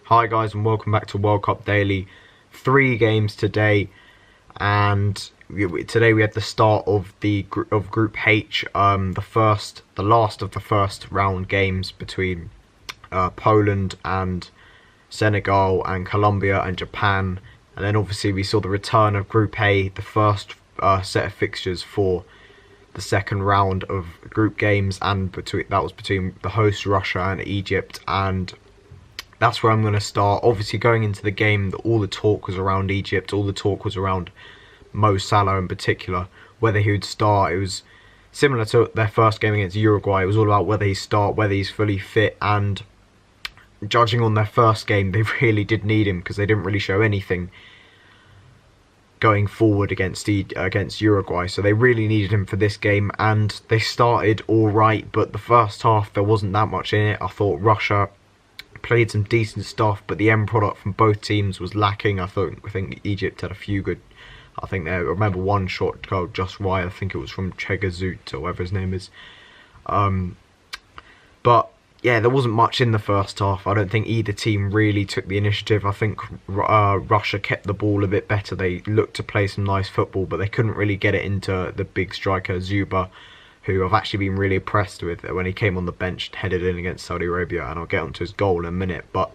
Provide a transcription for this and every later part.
Hi guys, and welcome back to World Cup Daily. 3 games today, and today we had the start of Group H, the last of the first round games between Poland and Senegal and Colombia and Japan, and then obviously we saw the return of Group A, the first set of fixtures for the second round of group games, and that was between the host Russia and Egypt, and that's where I'm going to start. Obviously, going into the game, all the talk was around Egypt. All the talk was around Mo Salah in particular, whether he would start. It was similar to their first game against Uruguay. It was all about whether he start, whether he's fully fit. And judging on their first game, they really did need him because they didn't really show anything going forward against Uruguay. So they really needed him for this game, and they started all right. But the first half, there wasn't that much in it. I thought Russia played some decent stuff, but the end product from both teams was lacking. I think Egypt had a few good. I remember one shot goal just right. I think it was from Chegazut or whatever his name is. But yeah, there wasn't much in the first half. I don't think either team really took the initiative. I think Russia kept the ball a bit better. They looked to play some nice football, but they couldn't really get it into the big striker Zuba, who I've actually been really impressed with when he came on the bench and headed in against Saudi Arabia, and I'll get onto his goal in a minute. But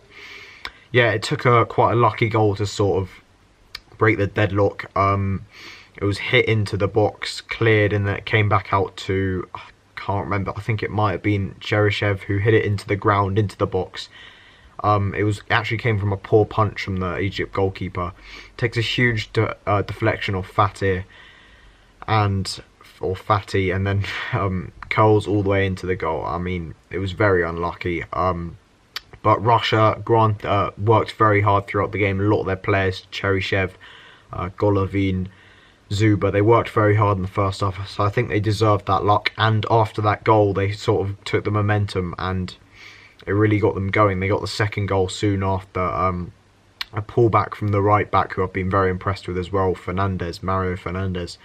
yeah, it took quite a lucky goal to sort of break the deadlock. It was hit into the box, cleared, and then it came back out to, I can't remember, I think it might have been Cheryshev who hit it into the ground, into the box. It actually came from a poor punch from the Egypt goalkeeper. Takes a huge deflection off Fatih, and then curls all the way into the goal. I mean, it was very unlucky. But Russia worked very hard throughout the game. A lot of their players, Cheryshev, Golovin, Zuba, they worked very hard in the first half. So I think they deserved that luck. And after that goal, they sort of took the momentum, and it really got them going. They got the second goal soon after. A pullback from the right back, who I've been very impressed with as well, Mario Fernandez,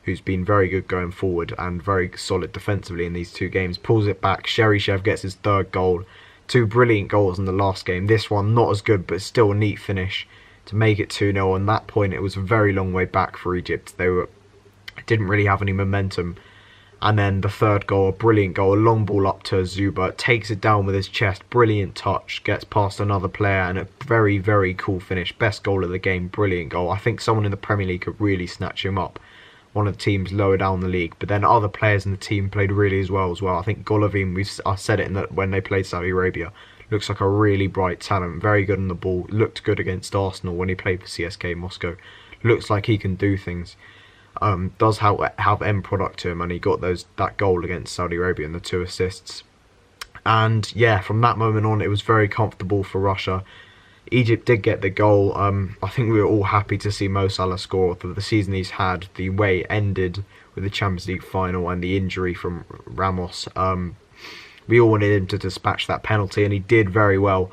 who's been very good going forward and very solid defensively in these 2 games. Pulls it back. Cheryshev gets his third goal. 2 brilliant goals in the last game. This one not as good, but still a neat finish to make it 2-0. On that point, it was a very long way back for Egypt. They didn't really have any momentum. And then the third goal, a brilliant goal, a long ball up to Zuba, takes it down with his chest, brilliant touch, gets past another player, and a very, very cool finish. Best goal of the game, brilliant goal. I think someone in the Premier League could really snatch him up, one of the teams lower down the league. But then other players in the team played really as well. I think Golovin, I said it when they played Saudi Arabia, looks like a really bright talent, very good on the ball, looked good against Arsenal when he played for CSK Moscow. Looks like he can do things. Does have end product to him, and he got that goal against Saudi Arabia and the 2 assists. And yeah, from that moment on, it was very comfortable for Russia. Egypt did get the goal. I think we were all happy to see Mo Salah score. The season he's had, the way it ended with the Champions League final and the injury from Ramos, we all wanted him to dispatch that penalty, and he did very well.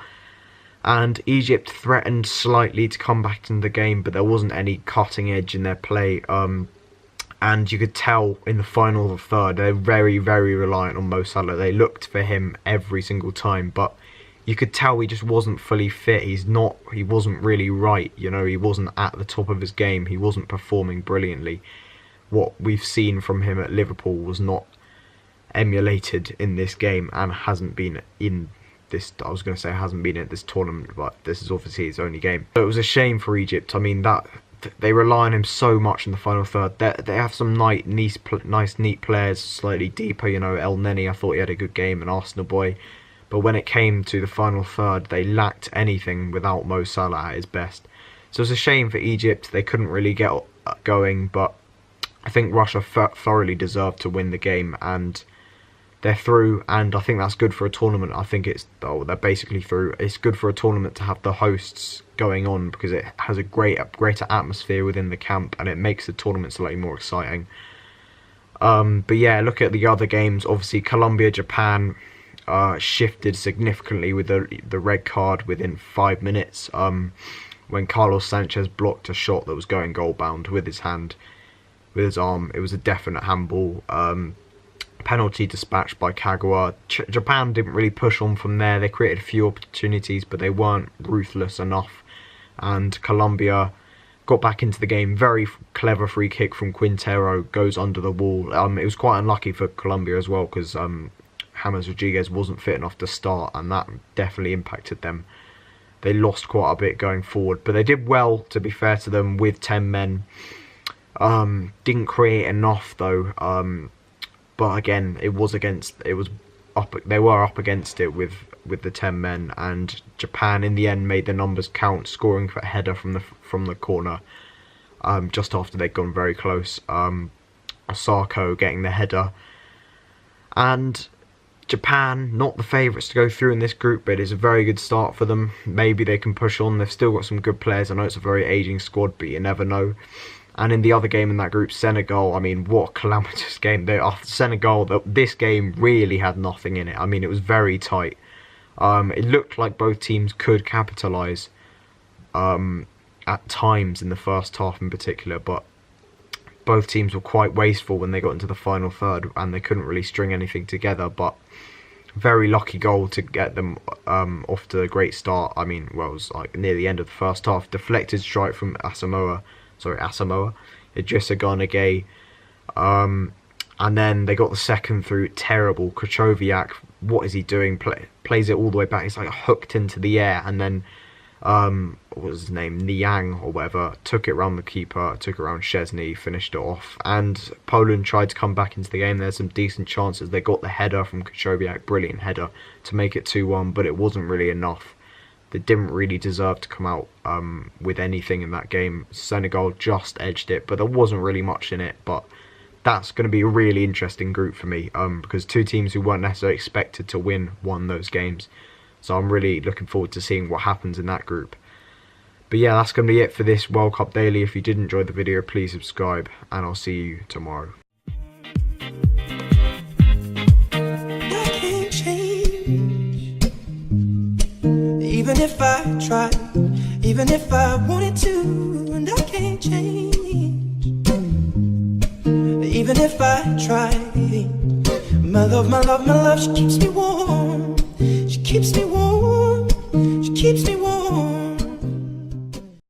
And Egypt threatened slightly to come back into the game, but there wasn't any cutting edge in their play. And you could tell in the final of the third, they're very, very reliant on Mo Salah. They looked for him every single time, but you could tell he just wasn't fully fit. He wasn't really right. He wasn't at the top of his game. He wasn't performing brilliantly. What we've seen from him at Liverpool was not emulated in this game, and hasn't been in this. I was going to say hasn't been at this tournament, but this is obviously his only game. So it was a shame for Egypt. I mean, that they rely on him so much in the final third. They have some nice, neat players slightly deeper. El Neni, I thought he had a good game, an Arsenal boy. But when it came to the final third, they lacked anything without Mo Salah at his best. So it's a shame for Egypt. They couldn't really get going, but I think Russia thoroughly deserved to win the game, and they're through, and I think that's good for a tournament. I think they're basically through. It's good for a tournament to have the hosts going on, because it has a greater atmosphere within the camp, and it makes the tournament slightly more exciting. But yeah, look at the other games. Obviously, Colombia, Japan shifted significantly with the red card within 5 minutes. When Carlos Sanchez blocked a shot that was going goal bound with his arm. It was a definite handball. Penalty dispatched by Kagawa. Japan didn't really push on from there. They created a few opportunities, but they weren't ruthless enough. And Colombia got back into the game. Very clever free kick from Quintero, goes under the wall. It was quite unlucky for Colombia as well, because James Rodriguez wasn't fit enough to start, and that definitely impacted them. They lost quite a bit going forward, but they did well, to be fair to them, with 10 men. Didn't create enough though. But again, they were up against it with the 10 men, and Japan in the end made the numbers count, scoring for a header from the corner, just after they'd gone very close. Osako getting the header, and Japan, not the favourites to go through in this group, but it's a very good start for them. Maybe they can push on. They've still got some good players. I know it's a very ageing squad, but you never know. And in the other game in that group, Senegal, I mean, what a calamitous game. This game really had nothing in it. I mean, it was very tight. It looked like both teams could capitalise at times in the first half in particular, but both teams were quite wasteful when they got into the final third, and they couldn't really string anything together. But very lucky goal to get them off to a great start. I mean, well, it was like near the end of the first half. Deflected strike from Asamoah, Idrissa Gana, and then they got the second through. Terrible. Krychowiak, what is he doing? Plays it all the way back. It's like hooked into the air, and then what was his name, Niang or whatever, took it around the keeper, took it around Szczesny, finished it off. And Poland tried to come back into the game. There's some decent chances. They got the header from Krychowiak, brilliant header, to make it 2-1, but it wasn't really enough. They didn't really deserve to come out with anything in that game. Senegal just edged it, but there wasn't really much in it. But that's going to be a really interesting group for me, because two teams who weren't necessarily expected to won those games. So I'm really looking forward to seeing what happens in that group. But yeah, that's going to be it for this World Cup Daily. If you did enjoy the video, please subscribe, and I'll see you tomorrow. Even if I tried, even if I wanted to, and I can't change. Even if I tried, my love, my love, my love, she keeps me warm. She keeps me warm. She keeps me warm.